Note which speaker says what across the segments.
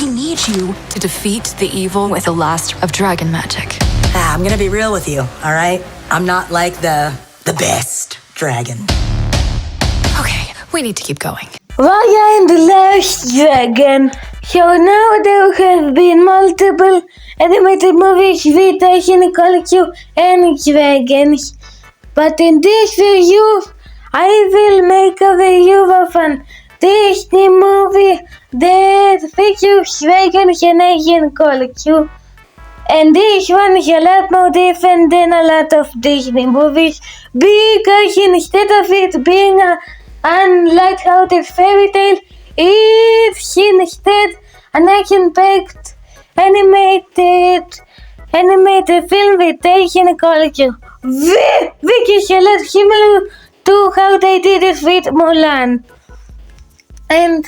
Speaker 1: We need you to defeat the evil with the last of dragon magic.
Speaker 2: I'm gonna be real with you, all right? I'm not like the best dragon.
Speaker 1: Okay, we need to keep going.
Speaker 3: Raya and the Last Dragon. So now there have been multiple animated movies with Disney culture and dragons. But in this video, I will make a review of an Disney movie that features dragons and Asian culture. And this one is a lot more different than a lot of Disney movies because instead of it being an light-hearted fairy tale, it's instead an action-packed animated film with Asian culture, which is a lot similar to how they did it with Mulan. And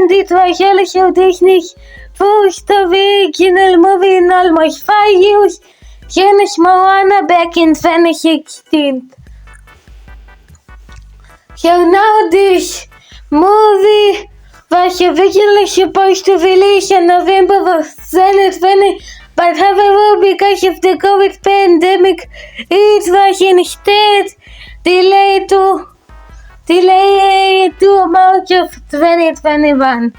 Speaker 3: it was also Disney's first original movie in almost 5 years, since Moana back in 2016. So now this movie was originally supposed to release in November of 2020, but however, because of the COVID pandemic, it was instead delayed to March of 2021.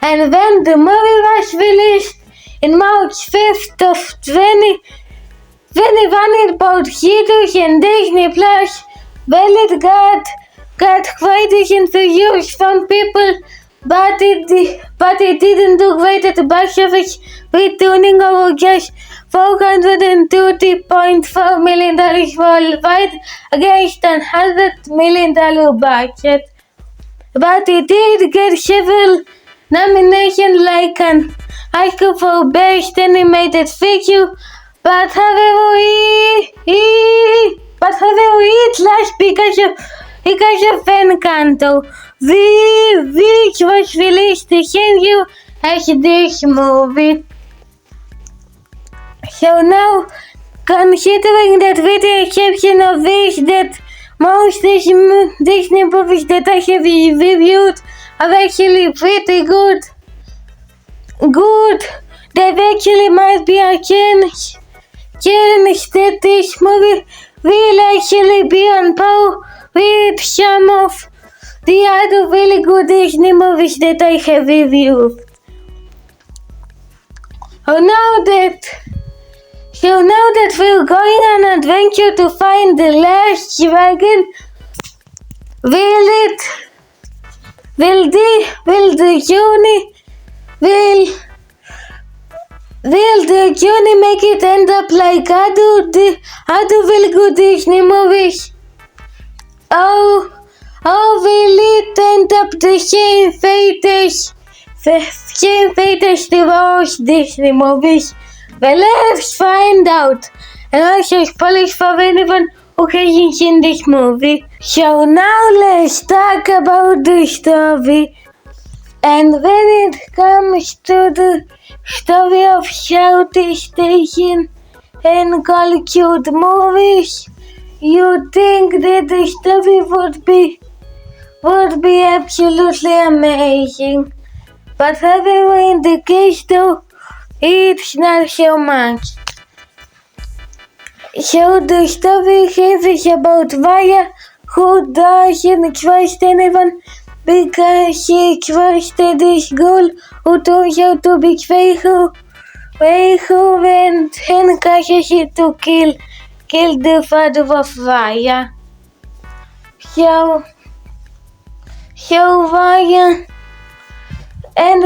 Speaker 3: And when the movie was released in March 5th of 2021 in both theaters and Disney Plus, well, it got quite decent reviews from people, but it didn't do great at the box office, returning over just $430.4 million worldwide against a $100 million budget. But it did get several nominations like an Oscar for Best Animated Feature, but however it lost because of Encanto, which was released the same year as this movie. So now, considering that with the exception of this, that most Disney movies that I have reviewed are actually pretty good, there actually might be a chance that this movie will actually be on par with some of the other really good Disney movies that I have reviewed. So now that we're going on an adventure to find the last dragon, will the journey make it end up like other really good Disney movies? Or will it end up the same fate as the worst Disney movies? Well, let's find out. And also spoilers for anyone who hasn't seen this movie. So now let's talk about the story. And when it comes to the story of Southeast Asian and cultured movies, you'd think that the story would be absolutely amazing. But however, in the case though, it's not so much. So the story here is about Raya, who doesn't trust anyone because she trusted this girl who turns out to betray her and causes her to kill the father of Raya. So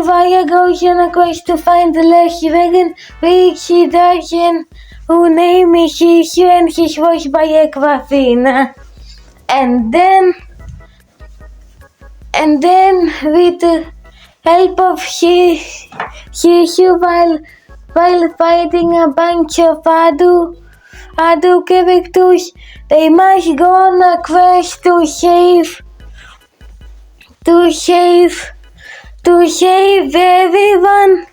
Speaker 3: Raya goes on a quest to find the last dragon, which she does, and her name is Shishu, and she's voiced by Aquafina. And then with the help of Shishu, while fighting a bunch of other characters, they must go on a quest to save everyone.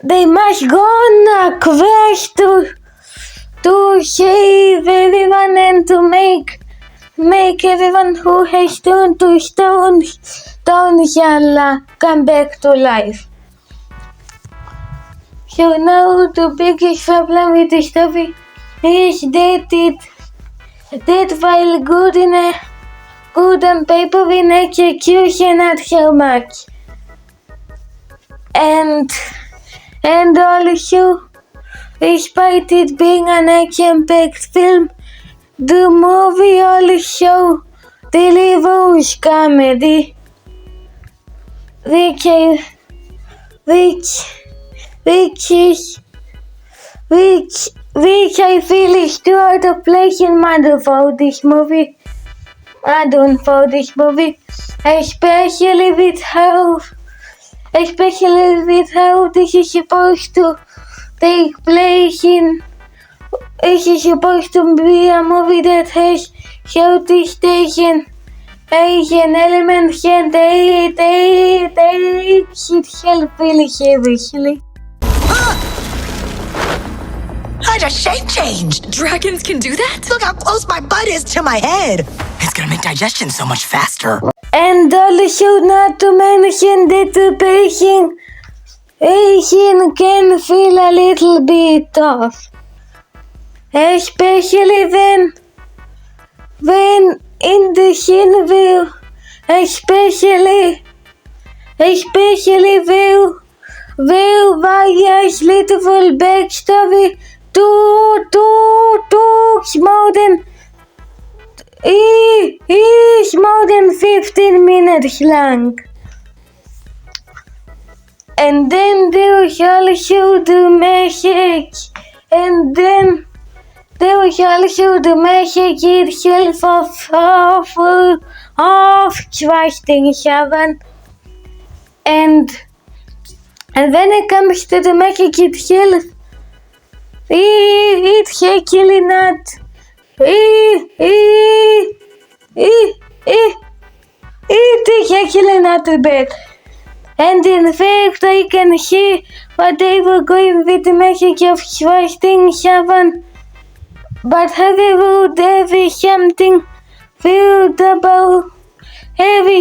Speaker 3: They must go on a quest to save everyone and to make make everyone who has turned to stone shall come back to life. So now the biggest problem with the story is that while good on paper in execution not so much. And also, despite it being an action-packed film, the movie also delivers comedy, which I feel is too out of place in modern for this movie, especially with how this is supposed to take place in. This is supposed to be a movie that has Southeast Asian elements, and they should help really seriously.
Speaker 2: I just shape changed.
Speaker 1: Dragons can do that?
Speaker 2: Look how close my butt is to my head. It's gonna make digestion so much faster.
Speaker 3: And also not to mention that the Asian can feel a little bit off. Especially when in the scene where Raya's little backstory talks is more than 15 minutes long. And then there's also the message, itself of trusting someone. And when it comes to the message itself, it's actually not. It is actually not bad. And in fact, I can see what they were going with the message of trusting someone. But however, there is something weird about,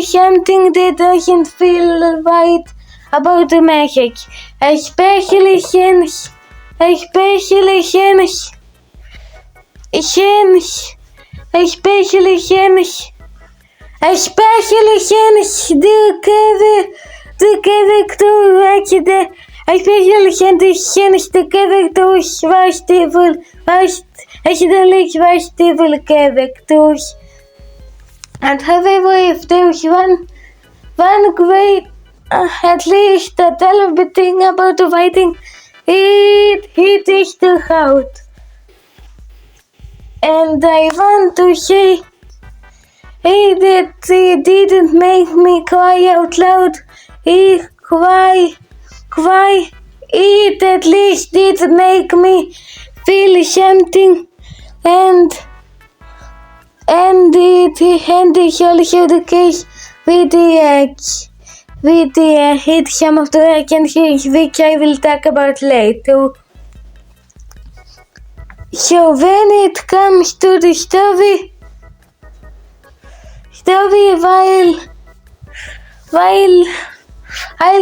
Speaker 3: something that doesn't feel right about the message, especially since the characters was devil characters. And however, if there's one great, at least a terrible thing about the writing, it is the heart. And I want to say that it didn't make me cry out loud. It at least did make me feel something, and it is also the case with some of the action scenes, which I will talk about later. So when it comes to the story, while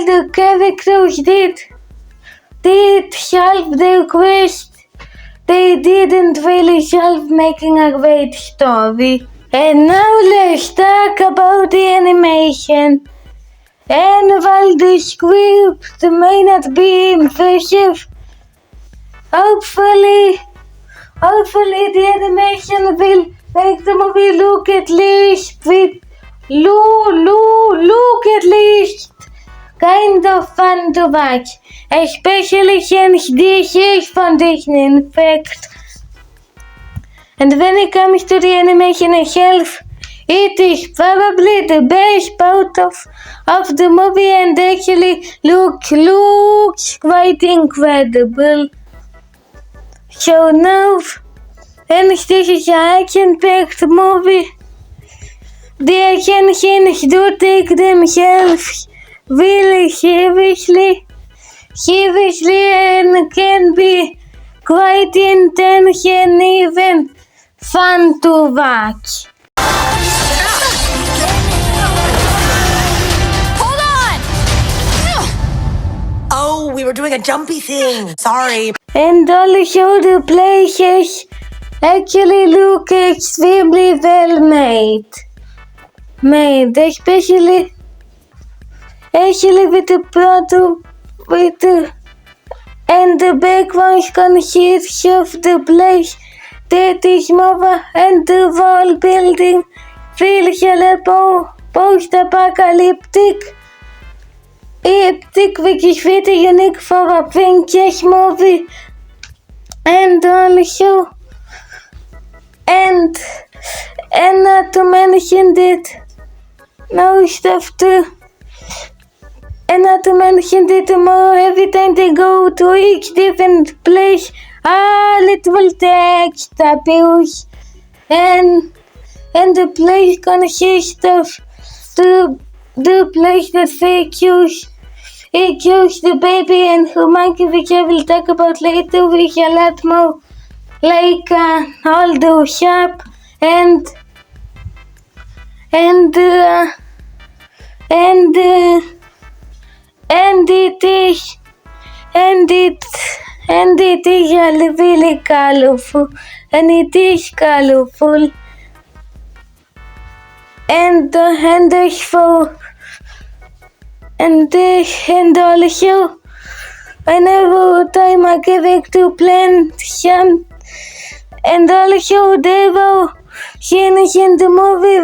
Speaker 3: the characters did solve their quest, they didn't really solve making a great story. And now let's talk about the animation. And while the script may not be impressive, hopefully the animation will make the movie look at least kind of fun to watch, especially since this is from Disney, in fact. And when it comes to the animation itself, it is probably the best part of the movie, and actually looks quite incredible. So now, since this is an action-packed movie, the action scenes do take themselves really seriously, and can be quite intense and even fun to watch.
Speaker 2: were doing a jumpy thing. Sorry.
Speaker 3: And all the places actually look extremely well made. Especially with the bottom, and the background consists of the place that is over, and the wall building feels a little post-apocalyptic. Epic, which is very unique for a princess movie, and also, and not to mention that most of the, and not to mention that more every time they go to each different place, little text appears, and the place consists of the place that they choose. It chose the baby and humanity, which I will talk about later, with a lot more like all the shop and it is really colorful, and it is colorful, and also whenever time I give it to plan some, and also there were scenes in the movie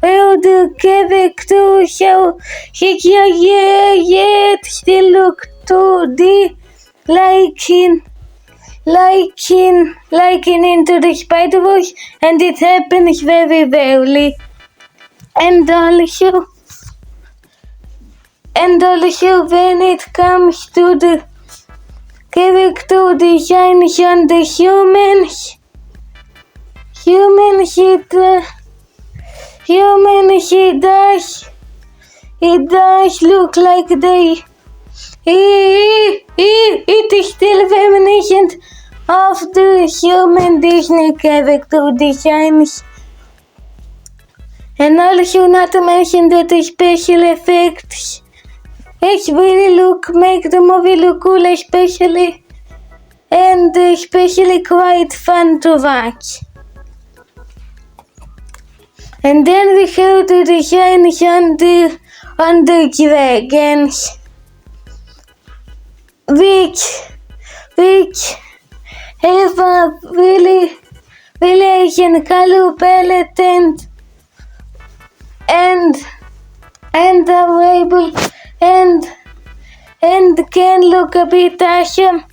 Speaker 3: where the character so it still look 2D like in Into the Spider-Verse, and it happens very rarely. And also when it comes to the character designs on the humans, it does look like it is still reminiscent of the human Disney character designs. And also not to mention that the special effects really make the movie look cool, especially quite fun to watch. And then we have the designs on the dragons, which have a really Asian color palette and available and can look a bit awesome.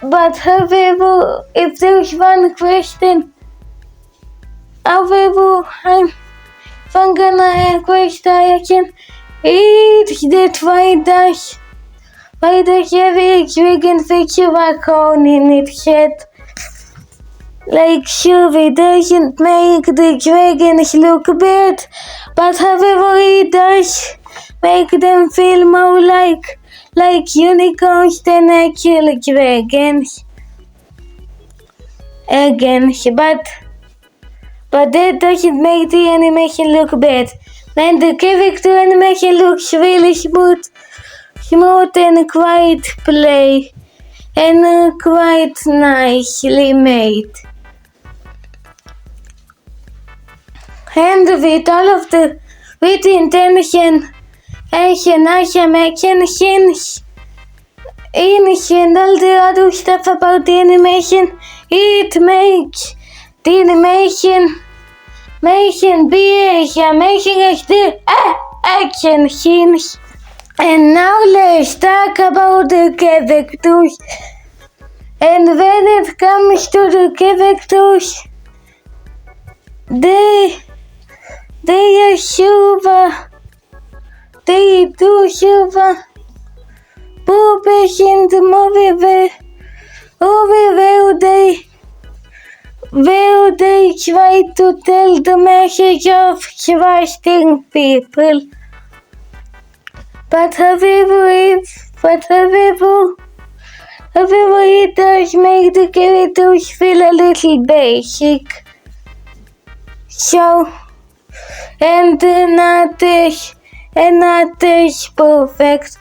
Speaker 3: But however, if there's one question, I'm gonna question, it's that why does every dragon feature a cone in its head? Like, sure, it doesn't make the dragons look bad, but however, it does make them feel more like unicorns than actual dragons. But that doesn't make the animation look bad. And the character animation looks really smooth and quite play and quite nicely made. And with all of the intention and action scenes and all the other stuff about the animation, it makes the animation be as amazing as the action scenes. And now let's talk about the characters. And when it comes to the characters, they do serve a purpose in the movie where they try to tell the message of trusting people. But however, it does make the characters feel a little basic. So, and not as perfect.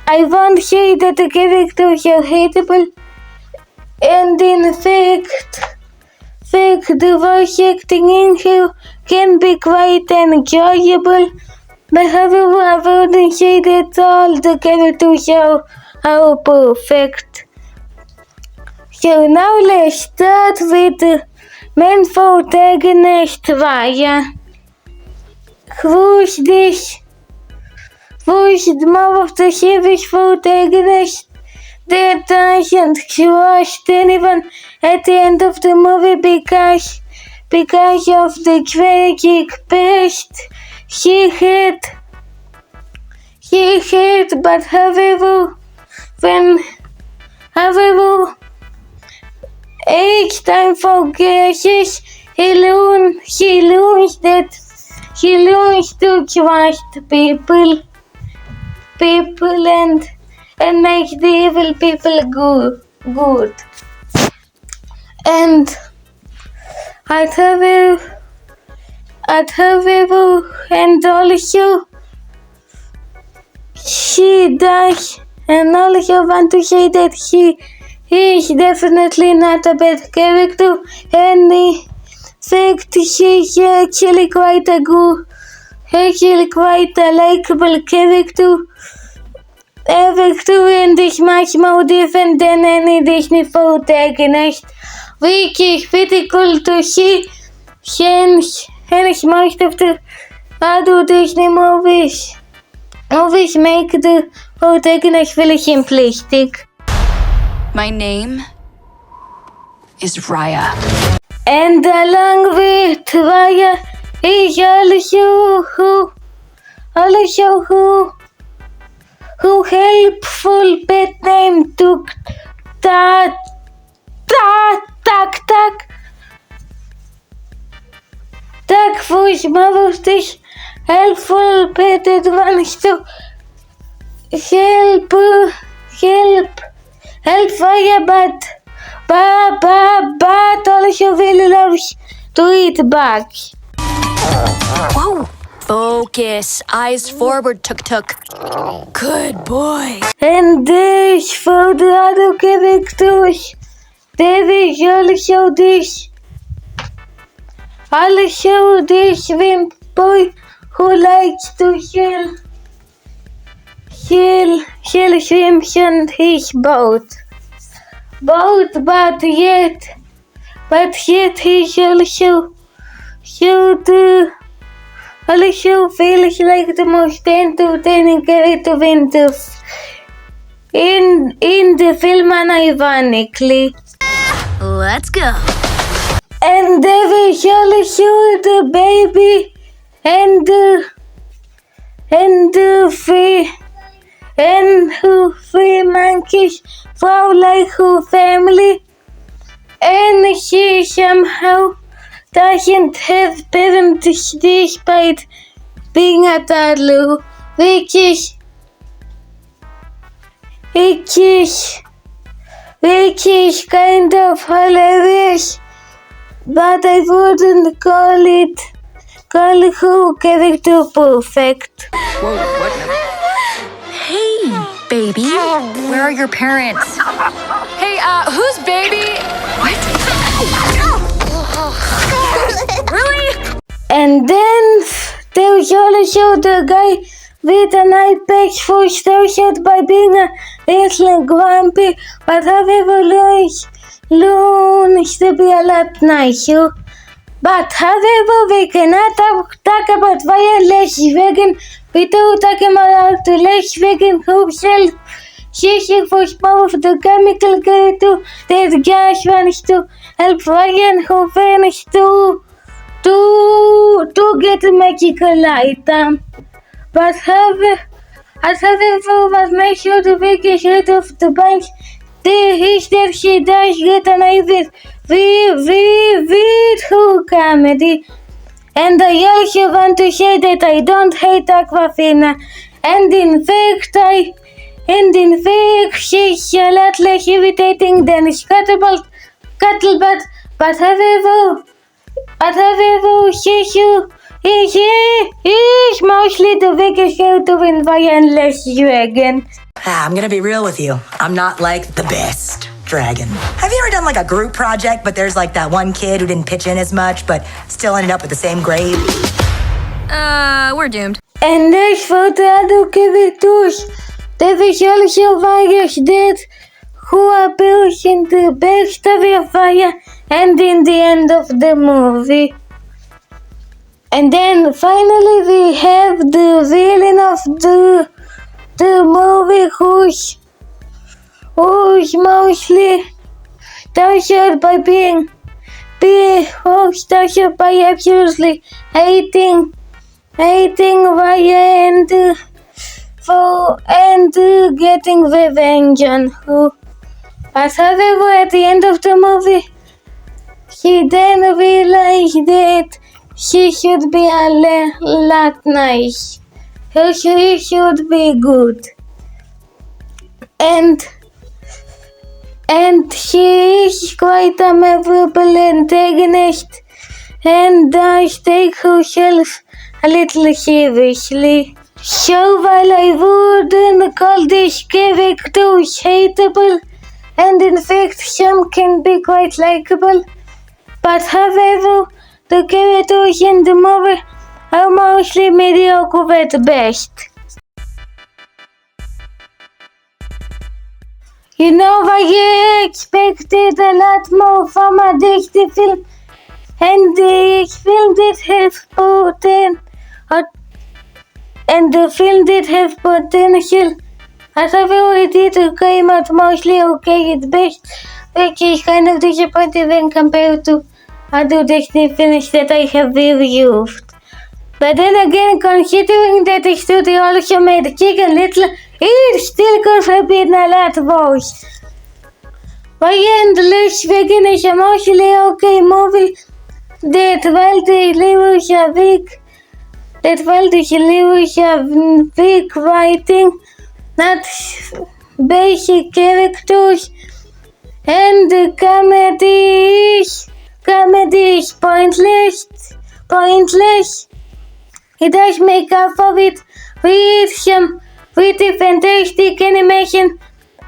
Speaker 3: I won't say that the characters are hateable, and in fact, the voice acting in here can be quite enjoyable. But however, I wouldn't say that all the characters are perfect. So now let's start with the main protagonist, Raya. Who's this? Who's the more of the series protagonist that doesn't trust anyone at the end of the movie because of the tragic past she had. But however, each time progresses, she learns to trust people and make the evil people good. And and also she does, and also want to say that he is definitely not a bad character, and in fact she's actually quite a likable character. And is much more different than any Disney protagonist, which is pretty cool to see since most of the other Disney movies make the protagonist really simplistic.
Speaker 1: My name is Raya.
Speaker 3: And along with Raya is also who helpful pet name took Tak. Tak was one of these helpful pet that wants to help Raya, but also really loves to eat bugs.
Speaker 1: Whoa! Focus. Eyes forward, Tuk. Good boy.
Speaker 3: And this for the other characters, there is also this wimp boy who likes to sail shrimps on his boat. But yet he's also feels like the most entertaining character in the film, unironically.
Speaker 1: Let's go.
Speaker 3: And there is also the baby and her three monkeys from like her family, and she somehow doesn't have parents despite being a toddler, which is kind of hilarious, but I wouldn't call her character perfect.
Speaker 1: Whoa, what? Hey, baby. Where are your parents? Hey, who's baby? What? Really?
Speaker 3: And then there's also the guy with an eye patch for starshot by being a little grumpy, but however learns to be a lot nicer. But however, we cannot talk about wireless vegan without talking about the less vegan herself. She was more of the chemical character that just wants to help Ryan and her friends to get a magical item. But however, what makes her the biggest hit of the bunch is that she does get an eye with her comedy. And I also want to say that I don't hate Aquafina, and in fact she's a lot less irritating than Scuttlebot. But however, she is most mostly the biggest out of endless dragon.
Speaker 2: I'm gonna be real with you. I'm not like the best dragon. Have you ever done like a group project, but there's like that one kid who didn't pitch in as much, but still ended up with the same grade?
Speaker 1: We're doomed.
Speaker 3: En dus valt de weer toe. Dat is also why did who appears in the best of your fire and in the end of the movie. And then finally we have the villain of the movie who's mostly started by started by absolutely hating Raya and getting revenge on who. But however, at the end of the movie, he then realized that she should be a lot nice. She should be good. And she is quite a memorable antagonist and does take herself a little seriously. So while I wouldn't call these characters hateable, and in fact some can be quite likable, but however, the characters in the movie are mostly mediocre at best. You know, I expected a lot more from a Disney film, and the film did have potential. However, it came out mostly okay at best, which is kind of disappointing when compared to other Disney films that I have reviewed. But then again, considering that the studio also made Chicken Little, it still could have been a lot worse. Raya and the Lost Dragon is a mostly okay movie that while delivers a weak writing, not basic characters, and the comedy is pointless. It does make up for it with some pretty fantastic animation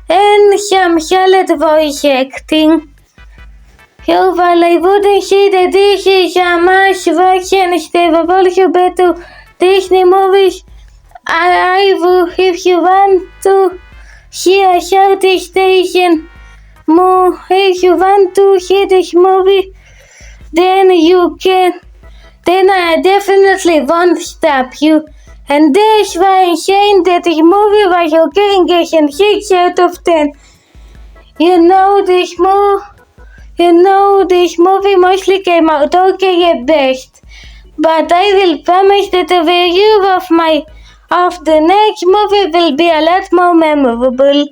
Speaker 3: and some solid voice acting. So while I wouldn't say that this is a mass version instead of also better Disney movies, if you want to see a Southeast Asian movie, if you want to see this movie, then you can. Then I definitely won't stop you. And that's why I'm saying that this movie was okay and gets a 6 out of 10. You know this movie mostly came out okay at best. But I will promise that the review of the next movie will be a lot more memorable.